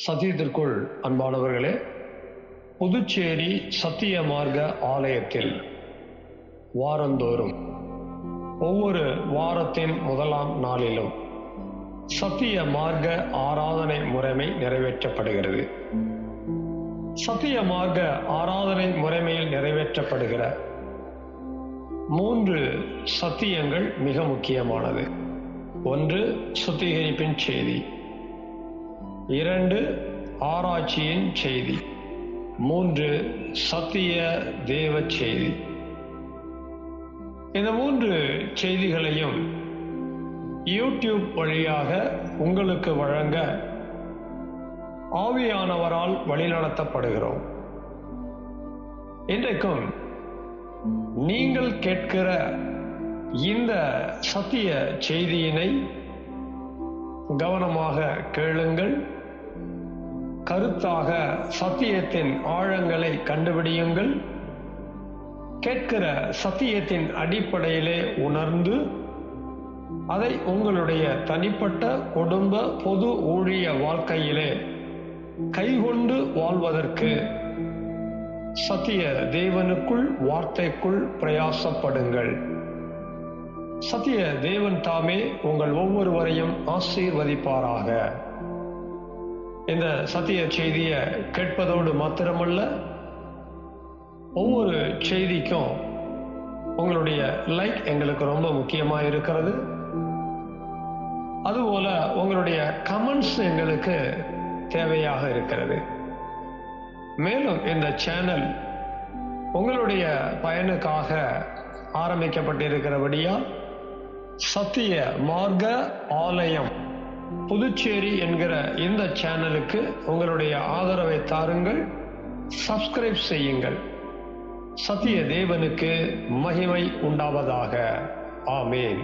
சத்தியத்திற்குள் அன்பானவர்களே, புதுச்சேரி சத்திய மார்க்க ஆலயத்தில் வாரந்தோறும் ஒவ்வொரு வாரத்தின் முதலாம் நாளிலும் சத்திய மார்க்க ஆராதனை முறைமை நிறைவேற்றப்படுகிறது. சத்திய மார்க்க ஆராதனை முறைமையில் நிறைவேற்றப்படுகிற 3 சத்தியங்கள் மிக முக்கியமானது. 1, சுத்திகரிப்பின் செய்தி. 2, ஆராய்ச்சியின் செய்தி. 3, சத்திய தேவ செய்தி. இந்த 3 செய்திகளையும் யூடியூப் வழியாக உங்களுக்கு வழங்க ஆவியானவரால் வழிநடத்தப்படுகிறோம். இன்றைக்கும் நீங்கள் கேட்கிற இந்த சத்திய செய்தியினை கவனமாக கேளுங்கள். கருத்தாக சத்தியத்தின் ஆழங்களை கண்டுபிடியுங்கள். கேட்கிற சத்தியத்தின் அடிப்படையிலே உணர்ந்து அதை உங்களுடைய தனிப்பட்ட குடும்ப பொது ஊழிய வாழ்க்கையிலே கைகொண்டு வாழ்வதற்கு சத்திய தேவனுக்குள் வார்த்தைக்குள் பிரயாசப்படுங்கள். சத்திய தேவன் தாமே உங்கள் ஒவ்வொருவரையும் ஆசீர்வதிப்பாராக. இந்த சத்திய செய்தியை கேட்பதோடு மாத்திரமல்ல, ஒவ்வொரு செய்திக்கும் உங்களுடைய லைக் எங்களுக்கு ரொம்ப முக்கியமாக இருக்கிறது. அதுபோல உங்களுடைய கமெண்ட்ஸ் எங்களுக்கு தேவையாக இருக்கிறது. மேலும் இந்த சேனல் உங்களுடைய பயனுக்காக ஆரம்பிக்கப்பட்டிருக்கிறபடியால் சத்திய மார்க்க ஆலயம் புதுச்சேரி என்கிற இந்த சேனலுக்கு உங்களுடைய ஆதரவை தாருங்கள். சப்ஸ்கிரைப் செய்யுங்கள். சத்திய தேவனுக்கு மகிமை உண்டாவதாக. ஆமேன்.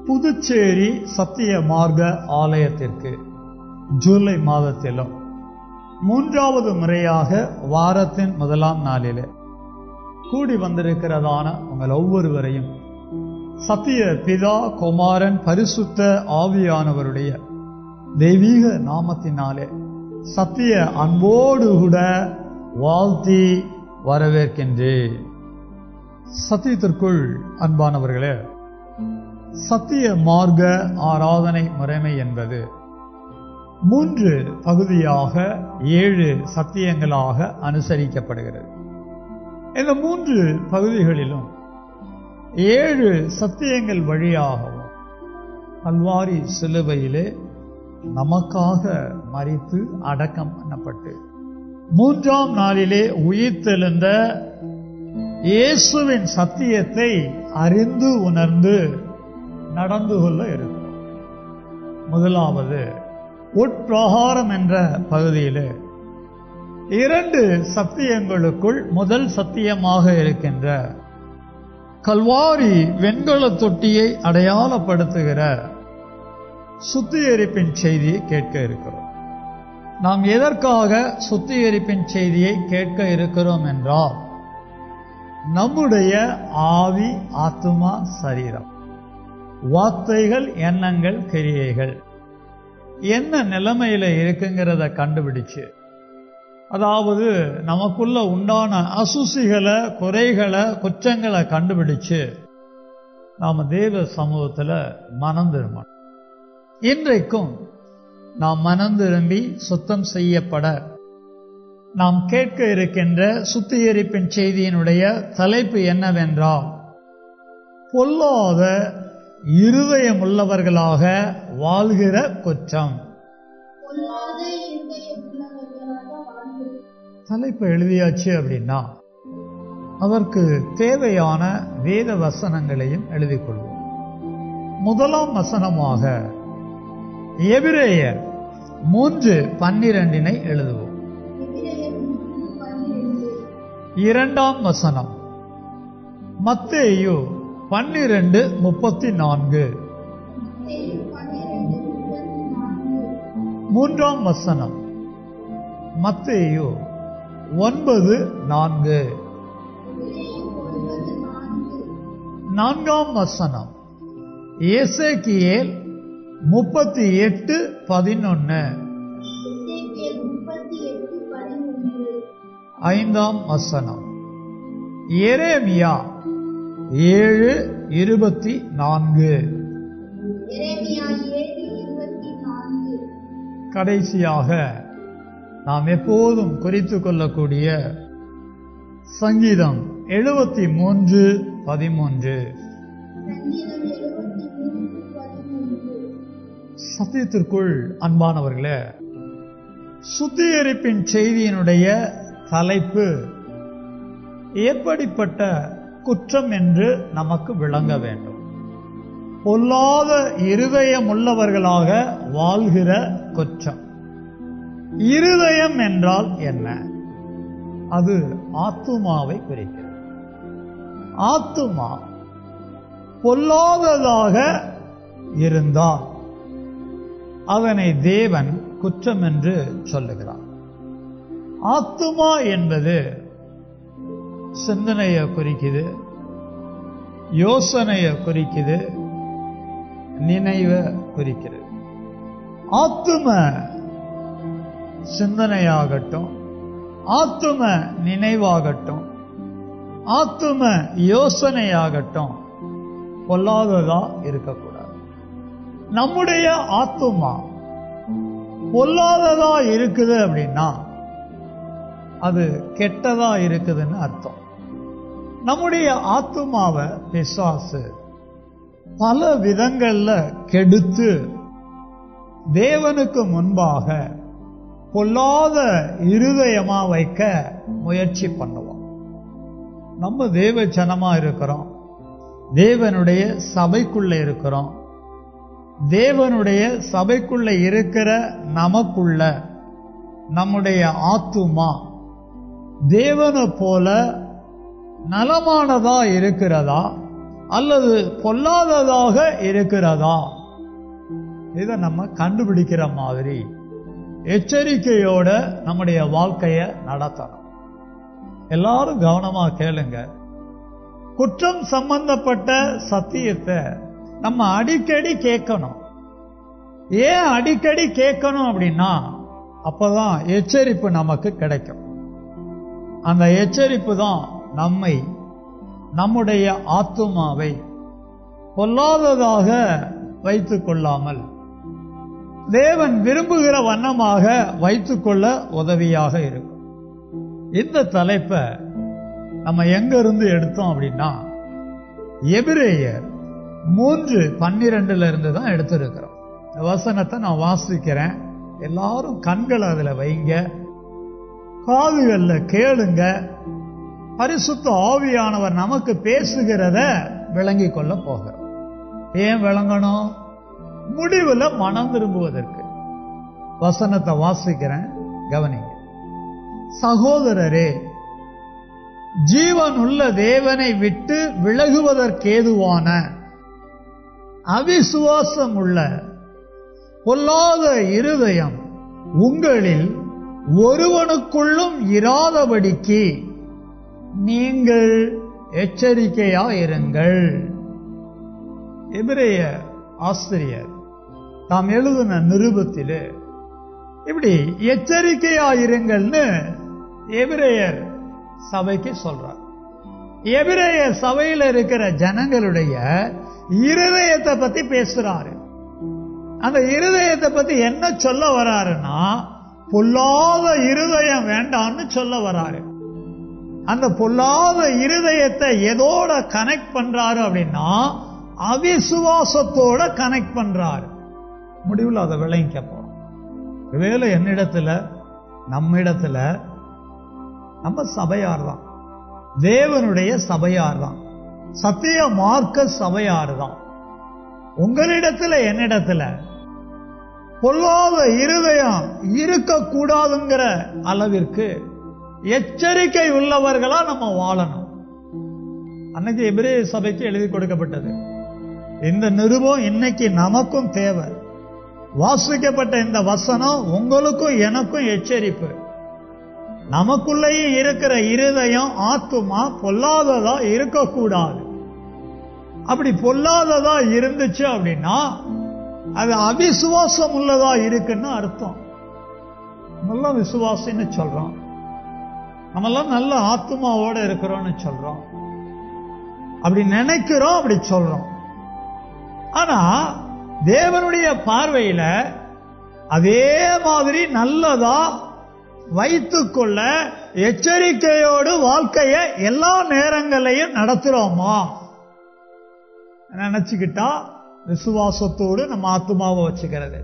புதுச்சேரி சத்திய மார்க்க ஆலயத்திற்கு ஜூலை மாதத்திலும் 3வது முறையாக வாரத்தின் முதலாம் நாளிலே கூடி வந்திருக்கிறதான உங்கள் ஒவ்வொருவரையும் சத்திய பிதா, குமாரன், பரிசுத்த ஆவியானவருடைய தெய்வீக நாமத்தினாலே சத்திய அன்போடு கூட வாழ்த்தி வரவேற்கின்றேன். சத்தியத்திற்குள் அன்பானவர்களே, சத்திய மார்க்க ஆராதனை முறைமை என்பது 3 பகுதியாக 7 சத்தியங்களாக அனுசரிக்கப்படுகிறது. இந்த 3 பகுதிகளிலும் 7 சத்தியங்கள் வழியாகவும் கல்வாரி சிலுவையிலே நமக்காக மரித்து அடக்கம் பண்ணப்பட்டு 3ஆம் நாளிலே உயிர்த்தெழுந்த இயேசுவின் சத்தியத்தை அறிந்து உணர்ந்து நடந்து கொள்ள இருக்கிறோம். முதலாவது உட்பிரகாரம் என்ற பகுதியிலே 2 சத்தியங்களுக்குள் முதல் சத்தியமாக இருக்கின்ற கல்வாரி வெண்கல தொட்டியை அடையாளப்படுத்துகிற சுத்திகரிப்பின் செய்தியை கேட்க இருக்கிறோம். நாம் எதற்காக சுத்திகரிப்பின் செய்தியை கேட்க இருக்கிறோம் என்றால், நம்முடைய ஆவி, ஆத்துமா, சரீரம், வார்த்தைகள், எண்ணங்கள், கிரியைகள் என்ன நிலைமையில இருக்குங்கிறத கண்டுபிடிச்சு, அதாவது நமக்குள்ள உண்டான அசுசிகளை, குறைகளை, குற்றங்களை கண்டுபிடிச்சு நாம தேவ சமூகத்துல மனம் திரும்பணும். இன்றைக்கும் நாம் மனம் திரும்பி சுத்தம் செய்யப்பட நாம் கேட்க இருக்கின்ற சுத்திகரிப்பின் செய்தியினுடைய தலைப்பு என்னவென்றால், பொல்லாத இருதயம் உள்ளவர்களாக வாழ்கிற குற்றம். தலைப்பு எழுதியாச்சு அப்படின்னா அதற்கு தேவையான வேத வசனங்களையும் எழுதிக் கொள்வோம். முதலாம் வசனமாக எபிரேயர் 3:12 எழுதுவோம். 2ஆம் வசனம் மத்தேயு 12:34. 3ஆம் வசனம் மத்தேயு 9:4. 4ஆம் வசனம் எசேக்கியேல் 38:11. 5ஆம் வசனம். எரேமியா 7:24. கடைசியாக நாம் எப்போதும் குறித்துக் கொள்ளக்கூடிய சங்கீதம் 73:13. சத்தியத்திற்குள் அன்பானவர்களே, சுத்திகரிப்பின் செய்தியினுடைய தலைப்பு எப்படிப்பட்ட குற்றம் என்று நமக்கு விளங்க வேண்டும். பொல்லாத இருதயமுள்ளவர்களாக வாழ்கிற குற்றம். இருதயம் என்றால் என்ன? அது ஆத்துமாவை குறிக்கிறது. ஆத்துமா பொல்லாததாக இருந்தால் அதனை தேவன் குற்றம் என்று சொல்லுகிறார். ஆத்துமா என்பது சிந்தனையை குறிக்குது, யோசனையை குறிக்குது, நினைவை குறிக்கிறது. ஆத்தும சிந்தனையாகட்டும், ஆத்தும நினைவாகட்டும், ஆத்தும யோசனையாகட்டும் பொல்லாததா இருக்கக்கூடாது. நம்முடைய ஆத்துமா பொல்லாததா இருக்குது அப்படின்னா அது கெட்டதா இருக்குதுன்னு அர்த்தம். நம்முடைய ஆத்துமாவை பிசாசு பல விதங்கள்ல கெடுத்து தேவனுக்கு முன்பாக பொல்லாத இருதயமா வைக்க முயற்சி பண்ணுவோம். நம்ம தேவ ஜனமா இருக்கிறோம், தேவனுடைய சபைக்குள்ள இருக்கிறோம். தேவனுடைய சபைக்குள்ள இருக்கிற நமக்குள்ள நம்முடைய ஆத்துமா தேவனை போல நலமானதா இருக்கிறதா அல்லது பொல்லாததாக இருக்கிறதா? இதை நம்ம கண்டுபிடிக்கிற மாதிரி எச்சரிக்கையோட நம்முடைய வாழ்க்கைய நடத்தணும். எல்லாரும் கவனமா கேளுங்க. குற்றம் சம்பந்தப்பட்ட சத்தியத்தை நம்ம அடிக்கடி கேட்கணும். ஏன் அடிக்கடி கேட்கணும் அப்படின்னா அப்பதான் எச்சரிப்பு நமக்கு கிடைக்கும். அந்த எச்சரிப்பு தான் நம்மை, நம்முடைய ஆத்துமாவை பொல்லாததாக வைத்துக் கொள்ளாமல் தேவன் விரும்புகிற வண்ணமாக வைத்துக் கொள்ள உதவியாக இருக்கும். இந்த தலைப்பை நம்ம எங்க இருந்து எடுத்தோம் அப்படின்னா எபிரேயர் 3:12 இருந்து தான் எடுத்திருக்கிறோம். வசனத்தை நான் வாசிக்கிறேன். எல்லாரும் கண்களை அதுல வைங்க, காதுகள்ல கேளுங்க. பரிசுத்த ஆவியானவர் நமக்கு பேசுகிறத விளங்கிக் கொள்ள போகிறோம். ஏன் விளங்கணும்? முடிவுல மனம் திரும்புவதற்கு. வசனத்தை வாசிக்கிறேன், கவனிங்க. சகோதரரே, ஜீவனுள்ள தேவனை விட்டு விலகுவதற்கேதுவான அவிசுவாசம் உள்ள பொல்லாத இருதயம் உங்களில் ஒருவனுக்குள்ளும் இராதபடிக்கு நீங்கள் எச்சரிக்கையாயிருங்கள். எபிரேய ஆசிரியர் தாம் எழுதின நிருபத்திலே இப்படி எச்சரிக்கையாயிருங்கள்னு எபிரேயர் சபைக்கு சொல்றார். எபிரேயர் சபையில் இருக்கிற ஜனங்களுடைய இருதயத்தை பத்தி பேசுறாரு. அந்த இருதயத்தை பத்தி என்ன சொல்ல வராருன்னா பொல்லாத இருதயம் வேண்டாம்னு சொல்ல வராரு. அந்த பொல்லாத இருதயத்தை எதோட கனெக்ட் பண்றாரு அப்படின்னா அவிசுவாசத்தோட கனெக்ட் பண்றாரு. முடிவில் அதை விளங்கிக்க போறோம். ஒருவேளை என்னிடத்துல, நம்மிடத்துல, நம்ம சபையார் தான், தேவனுடைய சபையார் தான், சத்திய மார்க்க சபையார் தான். உங்களிடத்துல என்னிடத்துல பொல்லாத இருதயம் இருக்கக்கூடாதுங்கிற அளவிற்கு எச்சரிக்கை உள்ளவர்களா நம்ம வாழணும். அன்னைக்கு எபிரேய சபைக்கு எழுதி கொடுக்கப்பட்டது. இந்த நிருபம் இன்னைக்கு நமக்கும் தேவை. வாசிக்கப்பட்ட இந்த வசனம் உங்களுக்கும் எனக்கும் எச்சரிப்பு. நமக்குள்ளேயும் இருக்கிற இருதயம், ஆத்துமா பொல்லாததா இருக்கக்கூடாது. அப்படி பொல்லாததா இருந்துச்சு அப்படின்னா அது அவிசுவாசம் உள்ளதா இருக்குன்னு அர்த்தம். நல்ல விசுவாசின்னு சொல்றோம். நம்மெல்லாம் நல்ல ஆத்மாவோட இருக்கிறோம்னு சொல்றோம், அப்படி நினைக்கிறோம், அப்படி சொல்றோம். ஆனா தேவனுடைய பார்வையில அதே மாதிரி நல்லதா வைத்துக்கொள்ள எச்சரிக்கையோடு வாழ்க்கையை எல்லா நேரங்களையும் நடத்துறோமா நினைச்சுக்கிட்டா விசுவாசத்தோடு நம்ம ஆத்துமாவை வச்சுக்கிறது.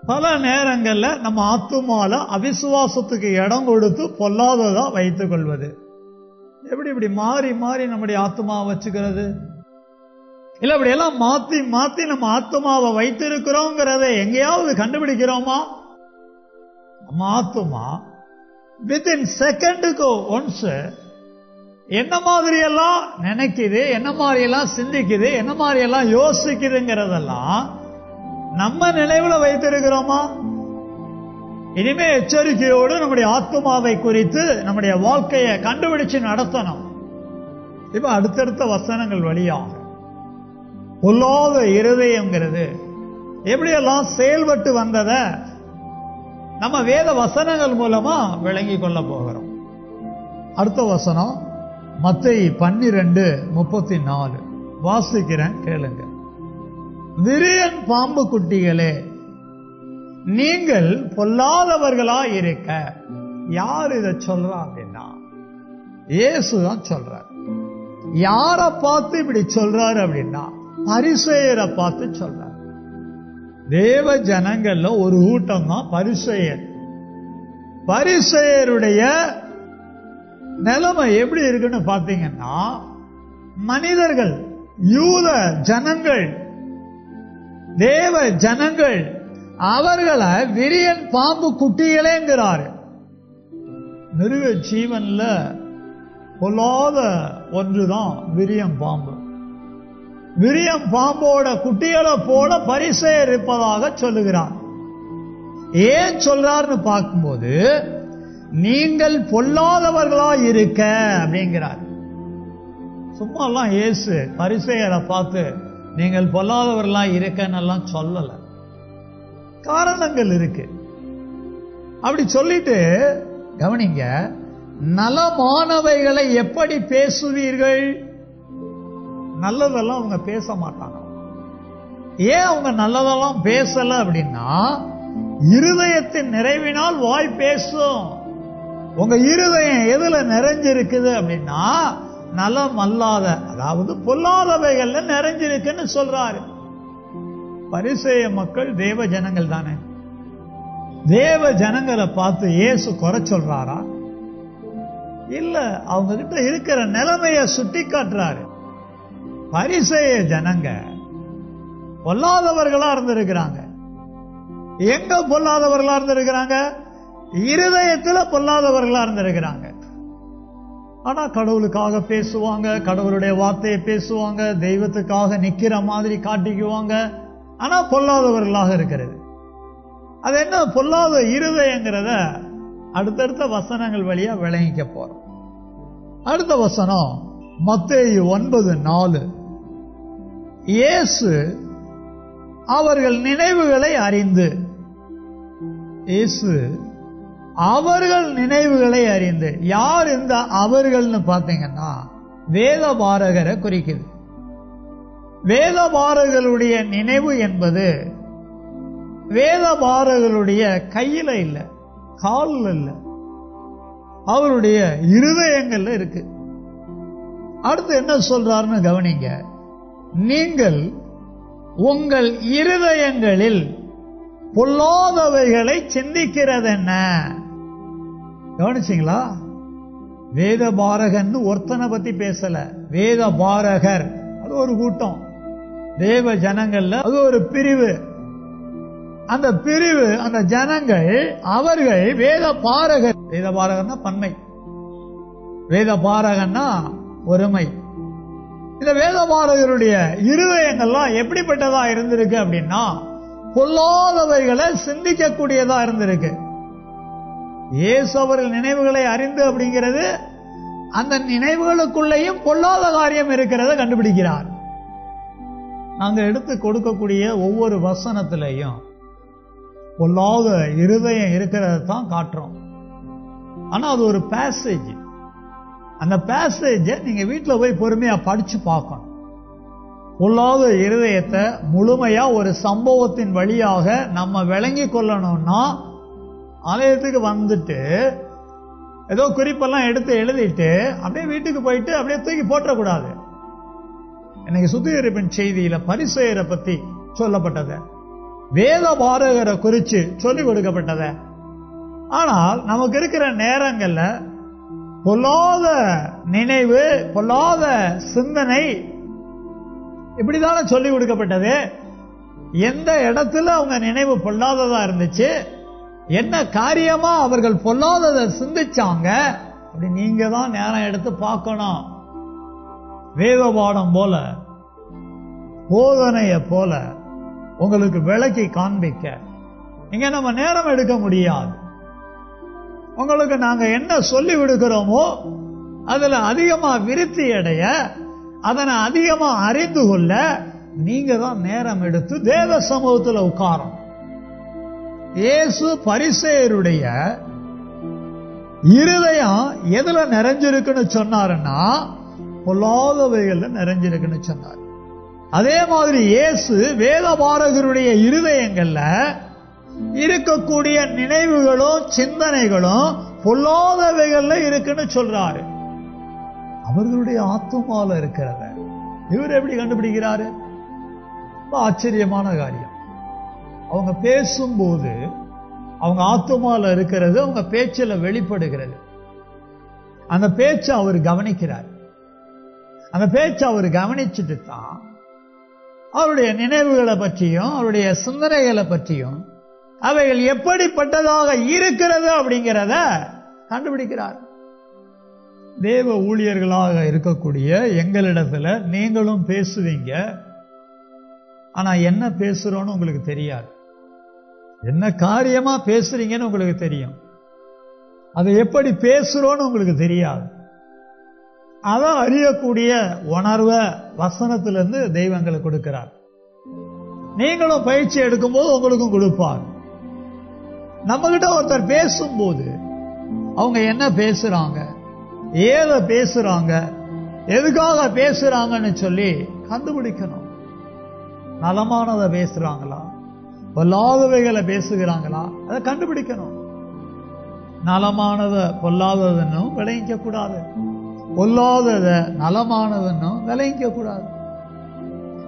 பல நேரங்கள்ல நம்ம ஆத்துமால அவிசுவாசத்துக்கு இடம் கொடுத்து பொல்லாததா வைத்துக் கொள்வது. எப்படி இப்படி மாறி மாறி நம்முடைய ஆத்துமாவை வச்சுக்கிறது? இல்ல இப்படி எல்லாம் மாத்தி மாத்தி நம்ம ஆத்துமாவை வைத்திருக்கிறோங்கிறத எங்கேயாவது கண்டுபிடிக்கிறோமா? நம்ம ஆத்துமா வித்தின் செகண்டுக்கு ஒன்ஸ் என்ன மாதிரி எல்லாம் நினைக்குது, என்ன மாதிரி எல்லாம் சிந்திக்குது, என்ன மாதிரி எல்லாம் யோசிக்குதுங்கிறதெல்லாம் நம்ம நினைவுல வைத்திருக்கிறோமா? இனிமே எச்சரிக்கையோடு நம்முடைய ஆத்துமாவை குறித்து நம்முடைய வாழ்க்கையை கண்டுபிடிச்சு நடத்தணும். இப்ப அடுத்தடுத்த வசனங்கள் வழியாக பொல்லாத இருதயம்ங்கிறது எப்படியெல்லாம் செயல்பட்டு வந்தத நம்ம வேத வசனங்கள் மூலமா விளங்கி கொள்ள போகிறோம். அடுத்த வசனம் மத்தேயு 12:34 வாசிக்கிறேன், கேளுங்க. விரியன் பாம்பு குட்டிகளே, நீங்கள் பொல்லாதவர்களா இருக்க. யார் இத சொல்றா அப்படின்னா இயேசுதான் சொல்றார். யார பார்த்து இப்படி சொல்றாரு அப்படின்னா பரிசேயரை பார்த்து சொல்றார். தேவ ஜனங்கள்ல ஒரு கூட்டம் தான் பரிசேயர். பரிசேயருடைய நிலைமை எப்படி இருக்குன்னு பாத்தீங்கன்னா, மனிதர்கள், யூத ஜனங்கள், தேவ ஜனங்கள், அவர்களை விரியன் பாம்பு குட்டிகளேங்கிறாரு. மிருக ஜீவன்ல பொல்லாத ஒன்றுதான் விரியம் பாம்பு. விரியம் பாம்போட குட்டிகளை போல பரிசேயர் இருப்பதாக சொல்லுகிறார். ஏன் சொல்றாருன்னு பார்க்கும்போது, நீங்கள் பொல்லாதவர்களா இருக்க அப்படிங்கிறார். சும்மா எல்லாம் இயேசு பரிசேயரை பார்த்து நீங்கள் பொல்லாதவர்களா இருக்கன்னு சொல்லல, காரணங்கள் இருக்கு. அப்படி சொல்லிட்டு கவனிங்க, நலமானவைகளை எப்படி பேசுவீர்கள்? நல்லதெல்லாம் அவங்க பேச மாட்டாங்க. ஏன் அவங்க நல்லதெல்லாம் பேசல அப்படின்னா, இருதயத்தின் நிறைவினால் வாய் பேசும். உங்க இருதயம் எதுல நிறைஞ்சிருக்குது அப்படின்னா நலம் அல்லாத, அதாவது பொல்லாதவைகள்ல நிறைஞ்சிருக்குன்னு சொல்றாரு. பரிசேய மக்கள் தேவ ஜனங்கள் தானே. தேவ ஜனங்களை பார்த்து இயேசு குறை சொல்றாரா? இல்ல, அவங்க கிட்ட இருக்கிற நிலைமைய சுட்டி காட்டுறாரு. பரிசேய ஜனங்க பொல்லாதவர்களா இருந்திருக்கிறாங்க. எங்க பொல்லாதவர்களா இருந்திருக்கிறாங்க? இருதயத்துல பொல்லாதவர்களா இருந்திருக்கிறாங்க. ஆனா கடவுளுக்காக பேசுவாங்க, கடவுளுடைய வார்த்தையை பேசுவாங்க, தெய்வத்துக்காக நிக்கிற மாதிரி காட்டிக்குவாங்க. ஆனா பொல்லாதவர்களாக இருக்கிறது. அது என்ன பொல்லாத இருதயங்கிறத அடுத்தடுத்த வசனங்கள் வழியா விளங்கிக்க போறோம். அடுத்த வசனம் மத்தேயு 9:4. இயேசு அவர்கள் நினைவுகளை அறிந்து, இயேசு அவர்கள் நினைவுகளை அறிந்து, யார் இந்த அவர்கள்னு பாத்தீங்கன்னா வேதபாரகரை குறிக்குது. வேதபாரகருடைய நினைவு என்பது வேதபாரகருடைய கையில இல்ல, காலில் இல்ல, அவருடைய இருதயங்கள்ல இருக்கு. அடுத்து என்ன சொல்றாருன்னு கவனிங்க. நீங்கள் உங்கள் இருதயங்களில் பொல்லாதவைகளை சிந்திக்கிறது என்ன? கவனிச்சீங்களா? வேதபாரகன் ஒருத்தனை பத்தி பேசல. வேதபாரகர் அது ஒரு கூட்டம், தேவ ஜனங்கள்ல அது ஒரு பிரிவு. அந்த பிரிவு, அந்த ஜனங்கள், அவர்கள் வேதபாரகர். வேதபாரகர்னா பன்மை, வேதபாரகன்னா ஒருமை. இந்த வேதபாரகருடைய இருதயங்கள்லாம் எப்படிப்பட்டதா இருந்திருக்கு அப்படின்னா பொல்லாதவைகளை சிந்திக்க கூடியதா இருந்திருக்கு. இயேசு அவர்கள் நினைவுகளை அறிந்து அப்படிங்கிறது அந்த நினைவுகளுக்குள்ளேயும் பொல்லாத காரியம் இருக்கிறத கண்டுபிடிக்கிறார். நாங்க எடுத்து கொடுக்கக்கூடிய ஒவ்வொரு வசனத்திலையும் பொல்லாத இருதயம் இருக்கிறத தான் காட்டுறோம். ஆனா அது ஒரு பேசேஜ். அந்த பேசேஜ நீங்க வீட்டுல போய் பொறுமையா படிச்சு பார்க்கணும். பொல்லாத இருதயத்தை முழுமையா ஒரு சம்பவத்தின் வழியாக நம்ம விளங்கி கொள்ளணும்னா, ஆலயத்துக்கு வந்துட்டு ஏதோ குறிப்பெல்லாம் எடுத்து எழுதிட்டு அப்படியே வீட்டுக்கு போயிட்டு அப்படியே தூக்கி போட்டக்கூடாது. இன்னைக்கு சுத்திகரிப்பின் செய்தியில பரிசேயரை பத்தி சொல்லப்பட்டது, வேத பாரகரை குறிச்சு சொல்லிக் கொடுக்கப்பட்டது. ஆனால் நமக்கு இருக்கிற நேரங்கள்ல பொல்லாத நினைவு, பொல்லாத சிந்தனை இப்படிதானே சொல்லிக் கொடுக்கப்பட்டது. எந்த இடத்துல அவங்க நினைவு பொல்லாததா இருந்துச்சு, என்ன காரியமா அவர்கள் பொல்லாததை சிந்திச்சாங்க, அப்படி நீங்க தான் நேரம் எடுத்து பார்க்கணும். வேத பாடம் போல, போதனைய போல உங்களுக்கு விளக்கி காண்பிக்க இங்க நம்ம நேரம் எடுக்க முடியாது. உங்களுக்கு நாங்க என்ன சொல்லி விடுக்கிறோமோ அதுல அதிகமா விருத்தி அடைய, அதனை அதிகமா அறிந்து கொள்ள நீங்க தான் நேரம் எடுத்து தேவ சமூகத்தில் உட்காரும். இயேசு பரிசேயருடைய இருதயம் எதுல நிறைஞ்சிருக்குன்னு சொன்னாருன்னா, பொல்லாதவைகள்ல நிறைஞ்சிருக்குன்னு சொன்னார். அதே மாதிரி இயேசு வேத பாரகருடைய இருதயங்கள்ல இருக்கக்கூடிய நினைவுகளும் சிந்தனைகளும் பொல்லாதவைகள்ல இருக்குன்னு சொல்றாரு. அவர்களுடைய ஆத்துமால இருக்கிறத இவர் எப்படி கண்டுபிடிக்கிறாரு? ஆச்சரியமான காரியம். அவங்க பேசும்போது அவங்க ஆத்துமால இருக்கிறது அவங்க பேச்சில் வெளிப்படுகிறது. அந்த பேச்சை அவர் கவனிக்கிறார். அந்த பேச்சை அவர் கவனிச்சுட்டு தான் அவருடைய நினைவுகளை பற்றியும் அவருடைய சிந்தனைகளை பற்றியும் அவைகள் எப்படிப்பட்டதாக இருக்கிறது அப்படிங்கிறத கண்டுபிடிக்கிறார். தேவ ஊழியர்களாக இருக்கக்கூடிய எங்களிடத்துல நீங்களும் பேசுவீங்க, ஆனா என்ன பேசுறோன்னு உங்களுக்கு தெரியாது. என்ன காரியமா பேசுறீங்கன்னு உங்களுக்கு தெரியும், அதை எப்படி பேசுறோன்னு உங்களுக்கு தெரியாது. அதை அறியக்கூடிய உணர்வை வசனத்திலிருந்து தெய்வங்களுக்கு கொடுக்கிறார். நீங்களும் பயிற்சி எடுக்கும்போது உங்களுக்கும் கொடுப்பார். நம்ம கிட்ட ஒருத்தர் பேசும்போது அவங்க என்ன பேசுறாங்க, ஏதை பேசுறாங்க, எதுக்காக பேசுறாங்கன்னு சொல்லி கண்டுபிடிக்கணும். நலமானதை பேசுறாங்களா, பொல்லாதவைகளை பேசுகிறாங்களா, அதை கண்டுபிடிக்கணும். நலமானத பொல்லாததுன்னு விளைவிக்க கூடாது, பொல்லாதத நலமானதுன்னு விளைவிக்க கூடாது.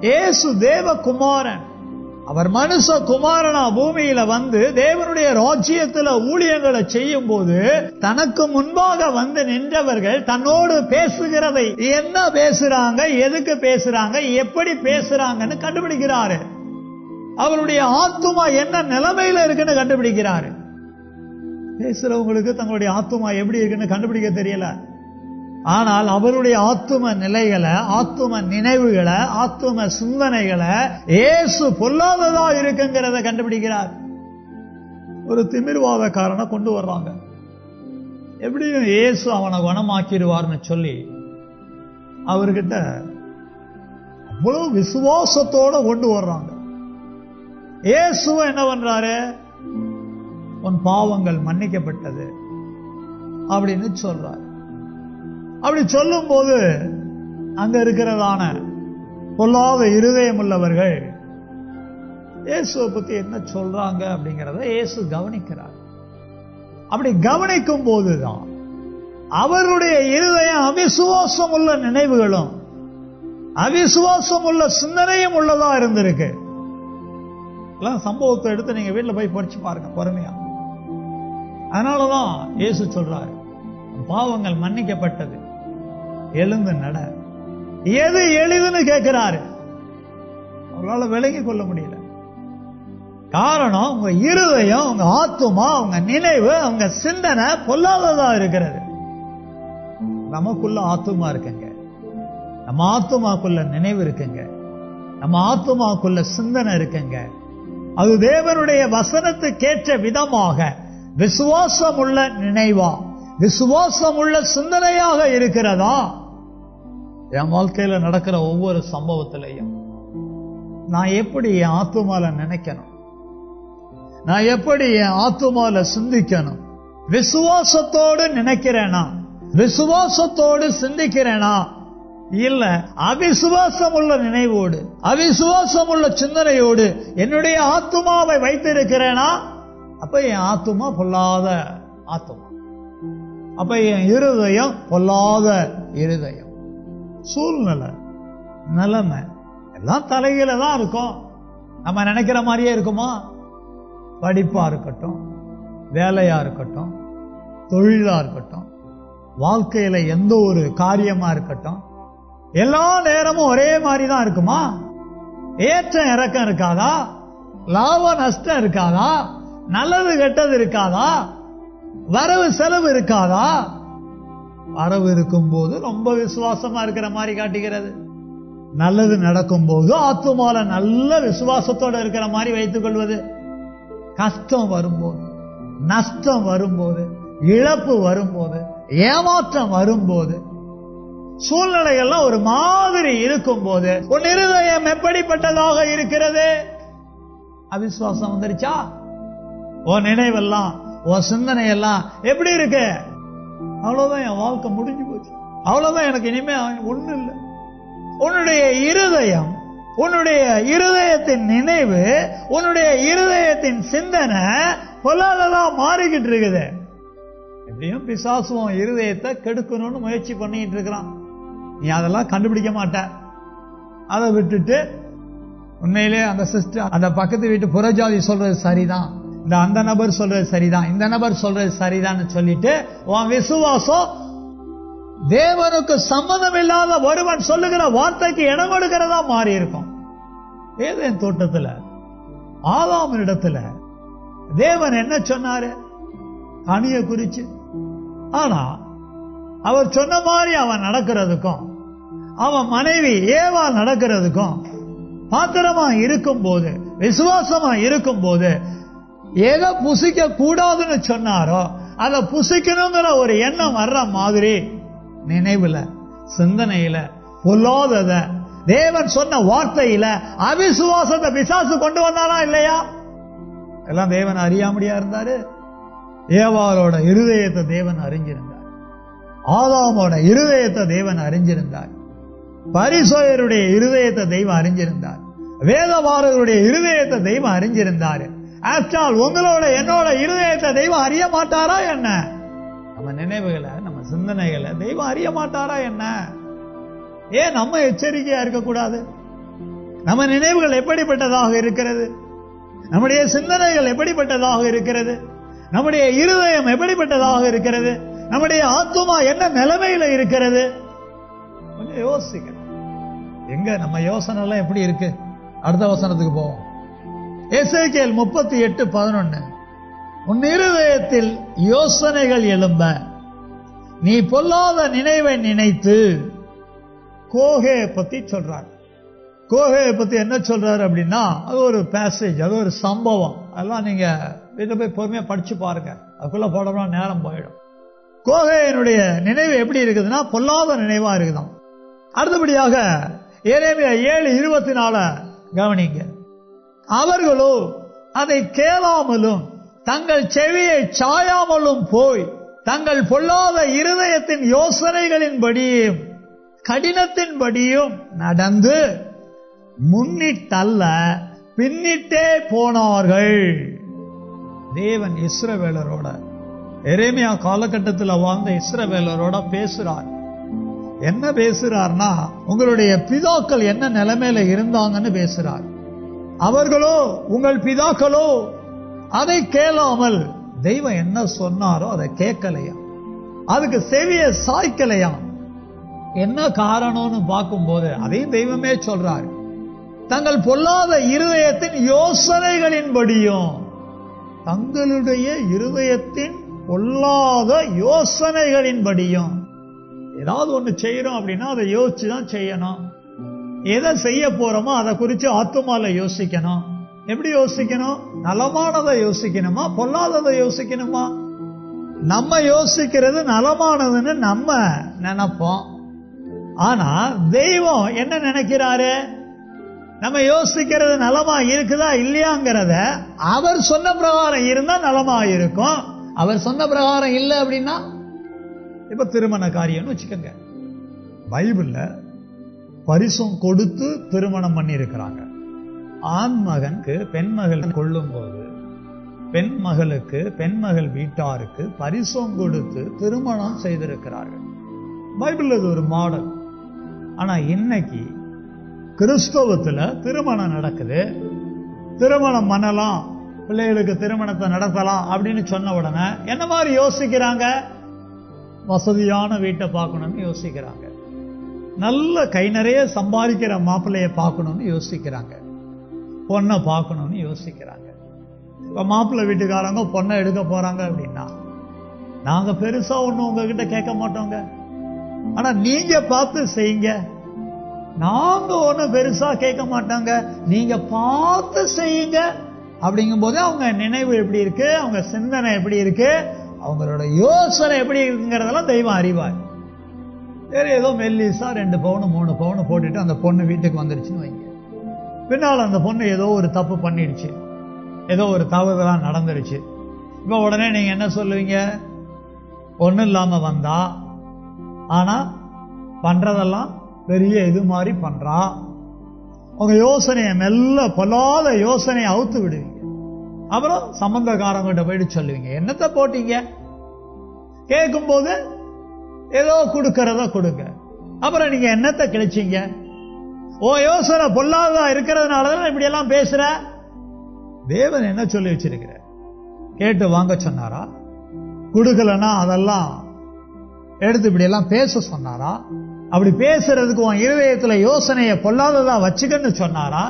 இயேசு தேவகுமாரன், அவர் மனுஷ குமாரனா பூமியில வந்து தேவனுடைய ராஜ்யத்துல ஊழியங்களை செய்யும் போது தனக்கு முன்பாக வந்து நின்றவர்கள் தன்னோடு பேசுகிறதை என்ன பேசுறாங்க, எதுக்கு பேசுறாங்க, எப்படி பேசுறாங்கன்னு கண்டுபிடிக்கிறாரு. அவருடைய ஆத்துமா என்ன நிலைமையில இருக்குன்னு கண்டுபிடிக்கிறாரு. பேசுறவங்களுக்கு தங்களுடைய ஆத்துமா எப்படி இருக்குன்னு கண்டுபிடிக்க தெரியல. ஆனால் அவருடைய ஆத்தும நிலைகளை, ஆத்தும நினைவுகளை, ஆத்தும சிந்தனைகளை இயேசு பொல்லாததா இருக்குங்கிறத கண்டுபிடிக்கிறார். ஒரு திமிர்வாதக்காரனை கொண்டு வர்றாங்க. எப்படியும் இயேசு அவனை குணமாக்கிடுவார்னு சொல்லி அவர்கிட்ட அவ்வளவு விசுவாசத்தோட கொண்டு வர்றாங்க. இயேசு என்ன பண்றாரு, உன் பாவங்கள் மன்னிக்கப்பட்டது அப்படின்னு சொல்றார். அப்படி சொல்லும் போது அங்க இருக்கிறதான பொல்லாத இருதயம் உள்ளவர்கள் இயேசுவை பத்தி என்ன சொல்றாங்க அப்படிங்கிறத இயேசு கவனிக்கிறார். அப்படி கவனிக்கும் போதுதான் அவருடைய இருதயம் அவிசுவாசம் உள்ள நினைவுகளும் அவிசுவாசம் உள்ள சிந்தனையும் உள்ளதா இருந்திருக்கு. சம்பவத்தை எடுத்து நீங்க வீட்டுல போய் படிச்சு பாருங்க பொறுமையா. அதனாலதான் இயேசு சொல்றாரு, பாவங்கள் மன்னிக்கப்பட்டது, எழுந்து நட. எது எளிதுன்னு கேட்கிறாரு. அவங்களால விளங்கி கொள்ள முடியல. காரணம் உங்க இருதயம், உங்க ஆத்துமா, உங்க நினைவு, உங்க சிந்தனை பொல்லாததா இருக்கிறது. நமக்குள்ள ஆத்துமா இருக்குங்க, நம்ம ஆத்துமாக்குள்ள நினைவு இருக்குங்க, நம்ம ஆத்துமாக்குள்ள சிந்தனை இருக்குங்க. அது தேவனுடைய வசனத்துக்கேற்ற விதமாக விசுவாசம் உள்ள நினைவா, விசுவாசம் உள்ள சிந்தனையாக இருக்கிறதா? என் வாழ்க்கையில நடக்கிற ஒவ்வொரு சம்பவத்திலையும் நான் எப்படி என் ஆத்துமால நினைக்கணும், நான் எப்படி என் ஆத்துமால சிந்திக்கணும், விசுவாசத்தோடு நினைக்கிறேனா, விசுவாசத்தோடு சிந்திக்கிறேனா, இல்ல அவிசுவாசம் உள்ள நினைவோடு, அவிசுவாசம் உள்ள சிந்தனையோடு என்னுடைய ஆத்துமாவை வைத்திருக்கிறேனா, அப்ப என் ஆத்துமா பொல்லாத ஆத்துமா, அப்ப என் இருதயம் பொல்லாத இருதயம். சூழ்நிலை, நிலைமை எல்லாம் தலைகீழ தான் இருக்கும். நம்ம நினைக்கிற மாதிரியே இருக்குமா? படிப்பா இருக்கட்டும், வேலையா இருக்கட்டும், தொழிலா இருக்கட்டும், வாழ்க்கையில எந்த ஒரு காரியமா இருக்கட்டும், எல்லா நேரமும் ஒரே மாதிரி தான் இருக்குமா? ஏற்றம் இறக்கம் இருக்காதா? லாப நஷ்டம் இருக்காதா? நல்லது கெட்டது இருக்காதா? வரவு செலவு இருக்காதா? வரவு இருக்கும் போது ரொம்ப விசுவாசமா இருக்கிற மாதிரி காட்டுகிறது. நல்லது நடக்கும் போது ஆத்துமால நல்ல விசுவாசத்தோட இருக்கிற மாதிரி வைத்துக் கொள்வது. கஷ்டம் வரும்போது, நஷ்டம் வரும்போது, இழப்பு வரும்போது, ஏமாற்றம் வரும்போது, சூழ்நிலைகள்லாம் ஒரு மாதிரி இருக்கும் போது உன் இருதயம் எப்படிப்பட்டதாக இருக்கிறது? அவிசுவாசம் வந்துருச்சா? உன் நினைவெல்லாம், உன் சிந்தனை எல்லாம் எப்படி இருக்கு? அவ்வளவுதான், என் வாழ்க்கை முடிஞ்சு போச்சு, அவ்வளவுதான், எனக்கு இனிமே ஒண்ணு இல்லை. உன்னுடைய இருதயம், உன்னுடைய இருதயத்தின் நினைவு, உன்னுடைய இருதயத்தின் சிந்தனை பொல்லாததா மாறிக்கிட்டு இருக்குது. எப்படியும் பிசாசும் இருதயத்தை கெடுக்கணும்னு முயற்சி பண்ணிட்டு இருக்கிறான். நீ அதெல்லாம் கண்டுபிடிக்க மாட்ட. அதை விட்டுட்டு உண்மையிலே அந்த சிஸ்டர், அந்த பக்கத்து வீட்டு புறஜாதி சொல்றது சரிதான், அந்த நபர் சொல்றது சரிதான், இந்த நபர் சொல்றது சரிதான் சொல்லிட்டு உன் விசுவாசம் தேவனுக்கு சம்பந்தம் இல்லாத ஒருவன் சொல்லுகிற வார்த்தைக்கு இடம் கொடுக்கிறதா மாறி இருக்கும். ஏதேன் தோட்டத்துல ஆதாமினிடத்துல தேவன் என்ன சொன்னாரு கனியை குறிச்சு? ஆனா அவர் சொன்ன மாதிரி அவன் நடக்கிறதுக்கும், அவன் மனைவி ஏவாள் நடக்கிறதுக்கும், பாத்திரமா இருக்கும் போது, விசுவாசமா இருக்கும் போது, எதை புசிக்க கூடாதுன்னு சொன்னாரோ அதை புசிக்கணுங்கிற ஒரு எண்ணம் வர்ற மாதிரி நினைவுல, சிந்தனையில பொல்லாதத தேவன் சொன்ன வார்த்தையில அவிசுவாசத்தை பிசாசு கொண்டு வந்தானா இல்லையா? எல்லாம் தேவன் அறியாமடியா இருந்தாரு. ஏவாளோட இருதயத்தை தேவன் அறிஞ்சிருந்தார், ஆதாமோட இருதயத்தை தேவன் அறிஞ்சிருந்தார், பரிசேயருடைய இருதயத்தை தெய்வம் அறிஞ்சிருந்தார், வேதவாரருடைய இருதயத்தை தெய்வம் அறிஞ்சிருந்தார். ஆஃப்டர் உங்களோட என்னோட இருதயத்தை தெய்வம் அறிய மாட்டாரா என்ன? நம்ம நினைவுகளை, நம்ம சிந்தனைகளை தெய்வம் அறிய மாட்டாரா என்ன? ஏன் நம்ம எச்சரிக்கையா இருக்கக்கூடாது? நம்ம நினைவுகள் எப்படிப்பட்டதாக இருக்கிறது? நம்முடைய சிந்தனைகள் எப்படிப்பட்டதாக இருக்கிறது? நம்முடைய இருதயம் எப்படிப்பட்டதாக இருக்கிறது? நம்முடைய ஆத்துமா என்ன நிலைமையில இருக்கிறது? கொஞ்சம் யோசிக்கணும். எங்க நம்ம யோசனை எல்லாம் எப்படி இருக்கு? அடுத்த வசனத்துக்கு போவோம். எசேக்கியேல் 38:11. உன் இருதயத்தில் யோசனைகள் எழும்ப நீ பொல்லாத நினைவை நினைத்து. கோகே பத்தி சொல்றார். கோகே பத்தி என்ன சொல்றாரு அப்படின்னா, அது ஒரு பேசேஜ், அது ஒரு சம்பவம். அதெல்லாம் நீங்க வீட்டில் போய் பொறுமையா படிச்சு பாருங்க, அதுக்குள்ள போடணும்னா நேரம் போயிடும். கோகையினுடைய நினைவு எப்படி இருக்குதுன்னா பொல்லாத நினைவா இருக்குதாம். அடுத்தபடியாக எரேமியா 7:24 கவனிங்க. அவர்களோ அதை கேளாமலும் தங்கள் செவியை சாயாமலும் போய் தங்கள் பொல்லாத இருதயத்தின் யோசனைகளின்படியும் கடினத்தின்படியும் நடந்து முன்னிட்டல்ல பின்னிட்டே போனார்கள். தேவன் இஸ்ரவேலரோட, எரேமியா காலகட்டத்தில் வாழ்ந்த இஸ்ரவேலரோட பேசுறார். என்ன பேசுறார்னா, உங்களுடைய பிதாக்கள் என்ன நிலைமையில இருந்தாங்கன்னு பேசுறார். அவர்களோ, உங்கள் பிதாக்களோ அதை கேளாமல் தெய்வம் என்ன சொன்னாரோ அதை கேட்கலையா, அதுக்கு செவிய சாய்க்கலையா. என்ன காரணம்னு பார்க்கும் போது அதையும் தெய்வமே சொல்றாரு. தங்கள் பொல்லாத இருதயத்தின் யோசனைகளின்படியும், தங்களுடைய இருதயத்தின் பொல்லாத யோசனைகளின்படியும். ஏதாவது ஒண்ணு செய்யறோம் அப்படின்னா அதை யோசிச்சுதான் செய்யணும். எதை செய்ய போறோமோ அதை குறிச்சு ஆத்துமால யோசிக்கணும். எப்படி யோசிக்கணும்? நலமானதை யோசிக்கணுமா, பொல்லாததை யோசிக்கணுமா? நம்ம யோசிக்கிறது நலமானதுன்னு நம்ம நினைப்போம். ஆனா தெய்வம் என்ன நினைக்கிறாரு? நம்ம யோசிக்கிறது நலமா இருக்குதா இல்லையாங்கிறத அவர் சொன்ன பிரகாரம் இருந்தா நலமா இருக்கும். அவர் சொன்ன பிரகாரம் இல்லை அப்படின்னா, இப்ப திருமண காரியம்னு வச்சுக்கோங்க, பைபிள்ல பரிசம் கொடுத்து திருமணம் பண்ணி இருக்கிறாங்க. ஆண் மகனுக்கு பெண் மகள் கொள்ளும் போது பெண் மகளுக்கு பெண் மகள் வீட்டாருக்கு பரிசம் கொடுத்து திருமணம் செய்திருக்கிறார்கள். பைபிள் இது ஒரு மாடல். ஆனா இன்னைக்கு கிறிஸ்தவத்துல திருமணம் நடக்குது, திருமணம் பண்ணலாம், பிள்ளைகளுக்கு திருமணத்தை நடத்தலாம் அப்படின்னு சொன்ன உடனே என்ன மாதிரி யோசிக்கிறாங்க? வசதியான வீட்டை பார்க்கணும்னு யோசிக்கிறாங்க, நல்ல கை நிறைய சம்பாதிக்கிற மாப்பிள்ளைய பார்க்கணும்னு யோசிக்கிறாங்க, பொண்ணை பார்க்கணும்னு யோசிக்கிறாங்க. இப்ப மாப்பிள்ளை வீட்டுக்காரங்க பொண்ணை எடுக்க போறாங்க அப்படின்னா, நாங்க பெருசா ஒண்ணும் உங்ககிட்ட கேட்க மாட்டோங்க, ஆனா நீங்க பார்த்து செய்யுங்க, நாங்க ஒண்ணும் பெருசா கேட்க மாட்டாங்க, நீங்க பார்த்து செய்யுங்க. அப்படிங்கும் போது அவங்க நினைவு எப்படி இருக்கு, அவங்க சிந்தனை எப்படி இருக்கு, அவங்களோட யோசனை எப்படி இருக்குங்கிறதெல்லாம் தெய்வம் அறிவார். வேற ஏதோ மெல்லிசா 2 பவுன் 3 பவுன் போட்டுட்டு அந்த பொண்ணு வீட்டுக்கு வந்துருச்சுன்னு வைங்க, பின்னால் அந்த பொண்ணு ஏதோ ஒரு தப்பு பண்ணிடுச்சு, ஏதோ ஒரு தவறுதெல்லாம் நடந்துருச்சு. இப்ப உடனே நீங்க என்ன சொல்லுவீங்க? ஒன்னும் இல்லாம வந்தா, ஆனா பண்றதெல்லாம் பெரிய இது மாதிரி பண்றா. உங்க யோசனையை மெல்ல பொல்லாத யோசனையை அவுத்து விடுவீங்க. அப்புறம் சம்பந்தக்காரங்கிட்ட போயிட்டு சொல்லுவீங்க, என்னத்தை போட்டீங்க? கேட்கும் போது ஏதோ கொடுக்கறத கொடுங்க. அப்புறம் நீங்க என்னத்தை கிழிச்சீங்க? ஓ யோசனை பொல்லாததா இருக்கிறதுனாலதான் இப்படி எல்லாம் பேசுற. தேவன் என்ன சொல்லி வச்சிருக்கிற? கேட்டு வாங்க சொன்னாரா? கொடுக்கலன்னா அதெல்லாம் எடுத்து இப்படி எல்லாம் பேச சொன்னாரா? அப்படி பேசுறதுக்கு உன் இருதயத்துல யோசனைய பொல்லாததா வச்சுக்கன்னு சொன்னாரா?